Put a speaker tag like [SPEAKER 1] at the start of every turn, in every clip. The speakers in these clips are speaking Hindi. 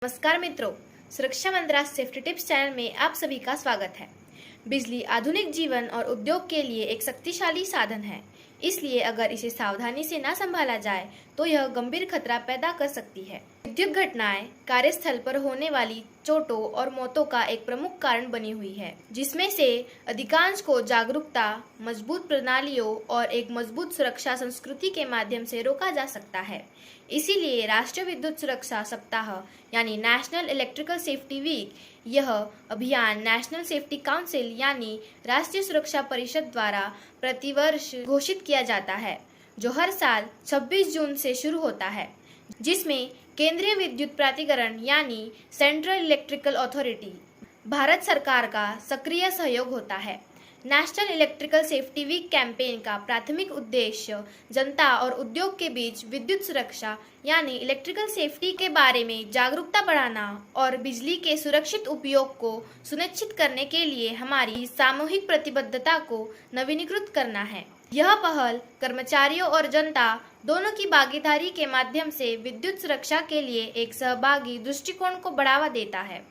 [SPEAKER 1] नमस्कार मित्रों, सुरक्षा मंत्रालय सेफ्टी टिप्स चैनल में आप सभी का स्वागत है। बिजली आधुनिक जीवन और उद्योग के लिए एक शक्तिशाली साधन है, इसलिए अगर इसे सावधानी से ना संभाला जाए तो यह गंभीर खतरा पैदा कर सकती है। विद्युत घटनाएं कार्यस्थल पर होने वाली चोटों और मौतों का एक प्रमुख कारण बनी हुई है, जिसमें से अधिकांश को जागरूकता, मजबूत प्रणालियों और एक मजबूत सुरक्षा संस्कृति के माध्यम से रोका जा सकता है। इसीलिए राष्ट्रीय विद्युत सुरक्षा सप्ताह यानी नेशनल इलेक्ट्रिकल सेफ्टी वीक, यह अभियान नेशनल सेफ्टी काउंसिल यानी राष्ट्रीय सुरक्षा परिषद द्वारा प्रतिवर्ष घोषित किया जाता है, जो हर साल 26 जून से शुरू होता है, जिसमें केंद्रीय विद्युत प्राधिकरण यानी सेंट्रल इलेक्ट्रिकल अथॉरिटी, भारत सरकार का सक्रिय सहयोग होता है। National electrical safety week campaign का प्राथमिक उद्देश्य जनता और उद्योग के बीच विद्युत सुरक्षा यानी इलेक्ट्रिकल सेफ्टी के बारे में जागरूकता बढ़ाना और बिजली के सुरक्षित उपयोग को सुनिश्चित करने के लिए हमारी सामूहिक प्रतिबद्धता को नवीनीकृत करना है। यह पहल कर्मचारियों और जनता दोनों की भागीदारी के माध्यम से विद्युत सुरक्षा के लिए एक सहभागी दृष्टिकोण को बढ़ावा देता है।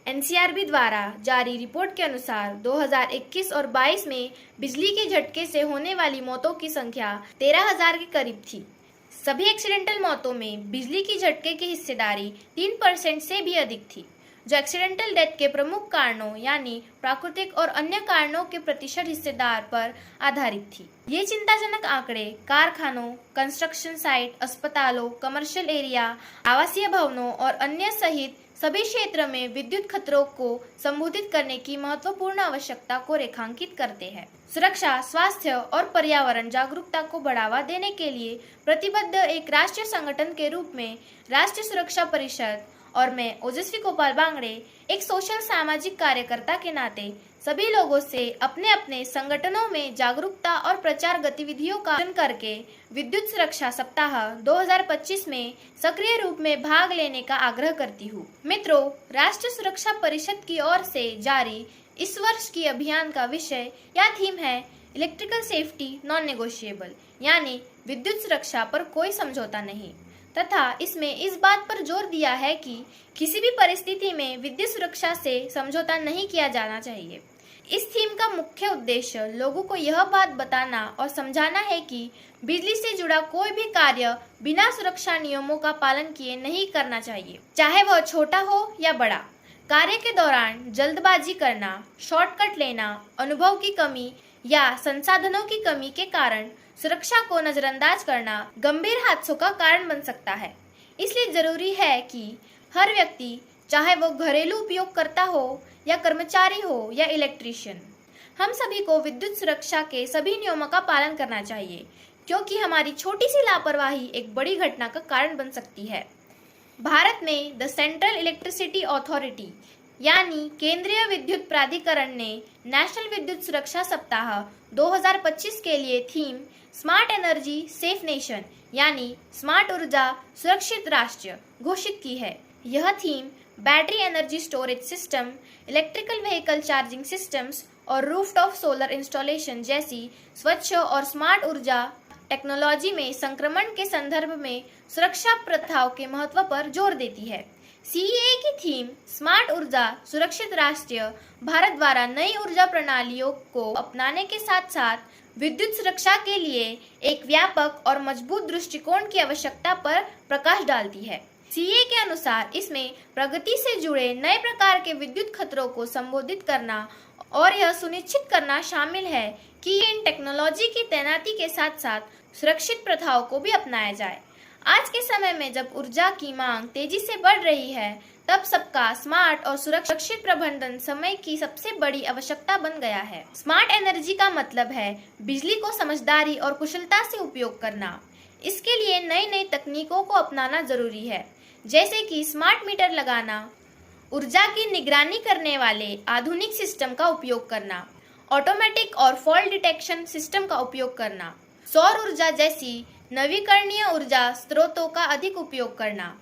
[SPEAKER 1] एनसीआरबी द्वारा जारी रिपोर्ट के अनुसार 2021 और 22 में बिजली के झटके से होने वाली मौतों की संख्या 13,000 के करीब थी। सभी एक्सीडेंटल मौतों में बिजली की झटके की हिस्सेदारी 3% से भी अधिक थी, जो एक्सीडेंटल डेथ के प्रमुख कारणों यानी प्राकृतिक और अन्य कारणों के प्रतिशत हिस्सेदार पर आधारित थी। ये चिंताजनक आंकड़े कारखानों, कंस्ट्रक्शन साइट, अस्पतालों, कमर्शियल एरिया, आवासीय भवनों और अन्य सहित सभी क्षेत्र में विद्युत खतरों को संबोधित करने की महत्वपूर्ण आवश्यकता को रेखांकित करते हैं। सुरक्षा, स्वास्थ्य और पर्यावरण जागरूकता को बढ़ावा देने के लिए प्रतिबद्ध एक राष्ट्रीय संगठन के रूप में राष्ट्रीय सुरक्षा परिषद और मैं ओजस्वी गोपाल बांगड़े, एक सोशल सामाजिक कार्यकर्ता के नाते सभी लोगों से अपने अपने संगठनों में जागरूकता और प्रचार गतिविधियों का आयोजन करके विद्युत सुरक्षा सप्ताह 2025 में सक्रिय रूप में भाग लेने का आग्रह करती हूँ। मित्रों, राष्ट्रीय सुरक्षा परिषद की ओर से जारी इस वर्ष की अभियान का विषय या थीम है इलेक्ट्रिकल सेफ्टी नॉन नेगोशिएबल, यानी विद्युत सुरक्षा पर कोई समझौता नहीं, तथा इसमें इस बात पर जोर दिया है कि किसी भी परिस्थिति में विद्युत सुरक्षा से समझौता नहीं किया जाना चाहिए। इस थीम का मुख्य उद्देश्य लोगों को यह बात बताना और समझाना है कि बिजली से जुड़ा कोई भी कार्य बिना सुरक्षा नियमों का पालन किए नहीं करना चाहिए, चाहे वह छोटा हो या बड़ा। कार्य के दौरान जल्दबाजी करना, शॉर्टकट लेना, अनुभव की कमी या संसाधनों की कमी के कारण सुरक्षा को नजरअंदाज करना गंभीर हादसों का कारण बन सकता है। इसलिए जरूरी है कि हर व्यक्ति, चाहे वो घरेलू उपयोगकर्ता हो या कर्मचारी हो या इलेक्ट्रीशियन, हम सभी को विद्युत सुरक्षा के सभी नियमों का पालन करना चाहिए, क्योंकि हमारी छोटी सी लापरवाही एक बड़ी घटना का कारण बन सकती है। भारत में द सेंट्रल इलेक्ट्रिसिटी अथॉरिटी यानी केंद्रीय विद्युत प्राधिकरण ने नेशनल विद्युत सुरक्षा सप्ताह 2025 के लिए theme smart energy safe nation यानी स्मार्ट ऊर्जा सुरक्षित राष्ट्र घोषित की है। यह theme battery energy storage system, electrical vehicle charging systems और रूफटॉप सोलर इंस्टॉलेशन जैसी स्वच्छ और स्मार्ट ऊर्जा टेक्नोलॉजी में संक्रमण के संदर्भ में सुरक्षा प्रथाओं के महत्व पर जोर देती है। सीईए की थीम स्मार्ट ऊर्जा सुरक्षित राष्ट्र भारत द्वारा नई ऊर्जा प्रणालियों को अपनाने के साथ साथ विद्युत सुरक्षा के लिए एक व्यापक और मजबूत दृष्टिकोण की आवश्यकता पर प्रकाश डालती है। सीए के अनुसार इसमें प्रगति से जुड़े नए प्रकार के विद्युत खतरों को संबोधित करना और यह सुनिश्चित करना शामिल है कि इन टेक्नोलॉजी की तैनाती के साथ साथ सुरक्षित प्रथाओं को भी अपनाया जाए। आज के समय में जब ऊर्जा की मांग तेजी से बढ़ रही है, तब सबका स्मार्ट और सुरक्षित प्रबंधन समय की सबसे बड़ी आवश्यकता बन गया है। स्मार्ट एनर्जी का मतलब है बिजली को समझदारी और कुशलता से उपयोग करना। इसके लिए नई नई तकनीकों को अपनाना जरूरी है, जैसे कि स्मार्ट मीटर लगाना, ऊर्जा की निगरानी करने वाले आधुनिक सिस्टम का उपयोग करना, ऑटोमेटिक और फॉल्ट डिटेक्शन सिस्टम का उपयोग करना, सौर ऊर्जा जैसी नवीकरणीय ऊर्जा स्रोतों का अधिक उपयोग करना।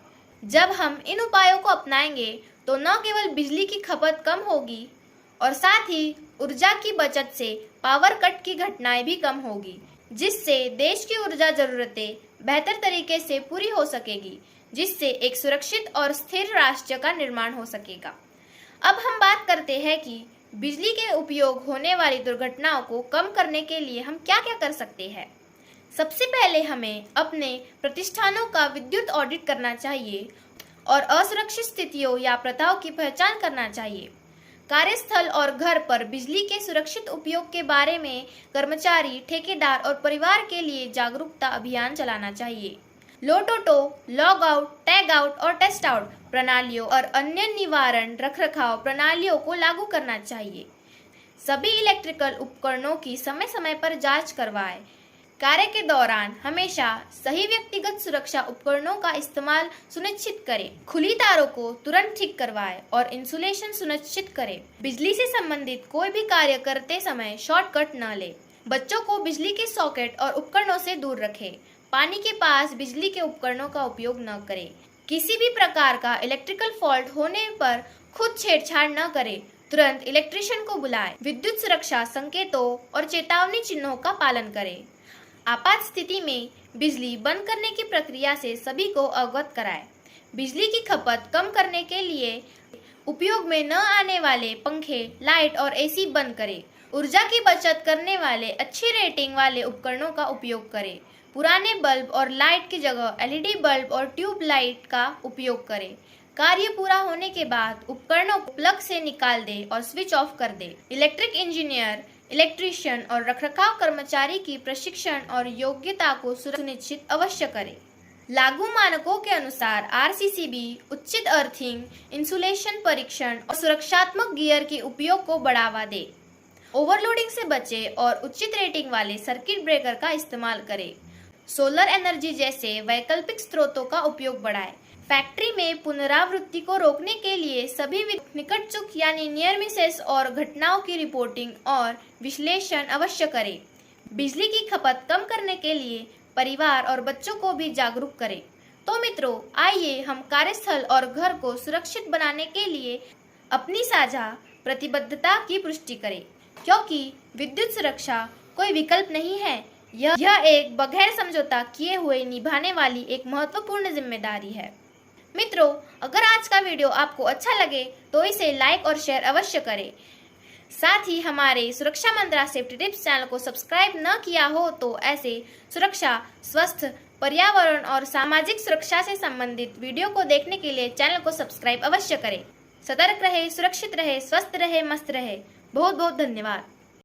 [SPEAKER 1] जब हम इन उपायों को अपनाएंगे तो न केवल बिजली की खपत कम होगी और साथ ही ऊर्जा की बचत से पावर कट की घटनाएं भी कम होगी, जिससे देश की ऊर्जा जरूरतें बेहतर तरीके से पूरी हो सकेगी, जिससे एक सुरक्षित और स्थिर राष्ट्र का निर्माण हो सकेगा। अब हम बात करते हैं कि बिजली के उपयोग होने वाली दुर्घटनाओं को कम करने के लिए हम क्या क्या कर सकते हैं। सबसे पहले हमें अपने प्रतिष्ठानों का विद्युत ऑडिट करना चाहिए और असुरक्षित स्थितियों या प्रथाओं की पहचान करना चाहिए। कार्यस्थल और घर पर बिजली के सुरक्षित उपयोग के बारे में कर्मचारी, ठेकेदार और परिवार के लिए जागरूकता अभियान चलाना चाहिए। लोटोटो, लॉग आउट, टैग आउट और टेस्ट आउट प्रणालियों और अन्य निवारण रखरखाव प्रणालियों को लागू करना चाहिए। सभी इलेक्ट्रिकल उपकरणों की समय समय पर जांच करवाएं। कार्य के दौरान हमेशा सही व्यक्तिगत सुरक्षा उपकरणों का इस्तेमाल सुनिश्चित करें। खुली तारों को तुरंत ठीक करवाएं और इंसुलेशन सुनिश्चित करें। बिजली से संबंधित कोई भी कार्य करते समय शॉर्टकट न लें। बच्चों को बिजली के सॉकेट और उपकरणों से दूर रखें। पानी के पास बिजली के उपकरणों का उपयोग न करें। किसी भी प्रकार का इलेक्ट्रिकल फॉल्ट होने पर खुद छेड़छाड़ न करें। तुरंत इलेक्ट्रीशियन को बुलाएं। विद्युत सुरक्षा संकेतों और चेतावनी चिन्हों का पालन करें। आपात स्थिति में बिजली बंद करने की प्रक्रिया से सभी को अवगत कराएं। बिजली की खपत कम करने के लिए उपयोग में न आने वाले पंखे, लाइट और एसी बंद करें। ऊर्जा की बचत करने वाले अच्छी रेटिंग वाले उपकरणों का उपयोग करें। पुराने बल्ब और लाइट की जगह एलईडी बल्ब और ट्यूब लाइट का उपयोग करें। कार्य पूरा होने के बाद उपकरणों को प्लग से निकाल दें और स्विच ऑफ कर दें। इलेक्ट्रिक इंजीनियर, इलेक्ट्रीशियन और रखरखाव कर्मचारी की प्रशिक्षण और योग्यता को सुनिश्चित अवश्य करें। लागू मानकों के अनुसार आरसीसीबी उचित अर्थिंग, इंसुलेशन परीक्षण और सुरक्षात्मक गियर के उपयोग को बढ़ावा दे। ओवरलोडिंग से बचे और उचित रेटिंग वाले सर्किट ब्रेकर का इस्तेमाल करें। सोलर एनर्जी जैसे वैकल्पिक स्रोतों का उपयोग बढ़ाएं। फैक्ट्री में पुनरावृत्ति को रोकने के लिए सभी निकट चूक यानी नियर मिसेस और घटनाओं की रिपोर्टिंग और विश्लेषण अवश्य करें। बिजली की खपत कम करने के लिए परिवार और बच्चों को भी जागरूक करें। तो मित्रों, आइए हम कार्यस्थल और घर को सुरक्षित बनाने के लिए अपनी साझा प्रतिबद्धता की पुष्टि करें, क्योंकि विद्युत सुरक्षा कोई विकल्प नहीं है। यह एक बगैर समझौता किए हुए निभाने वाली एक महत्वपूर्ण जिम्मेदारी है। मित्रों, अगर आज का वीडियो आपको अच्छा लगे तो इसे लाइक और शेयर अवश्य करें। साथ ही हमारे सुरक्षा मंत्रा सेफ्टी टिप्स चैनल को सब्सक्राइब न किया हो तो ऐसे सुरक्षा, स्वस्थ, पर्यावरण और सामाजिक सुरक्षा से संबंधित वीडियो को देखने के लिए चैनल को सब्सक्राइब अवश्य करें। सतर्क रहे, सुरक्षित रहे, स्वस्थ रहे, मस्त रहे। बहुत बहुत धन्यवाद।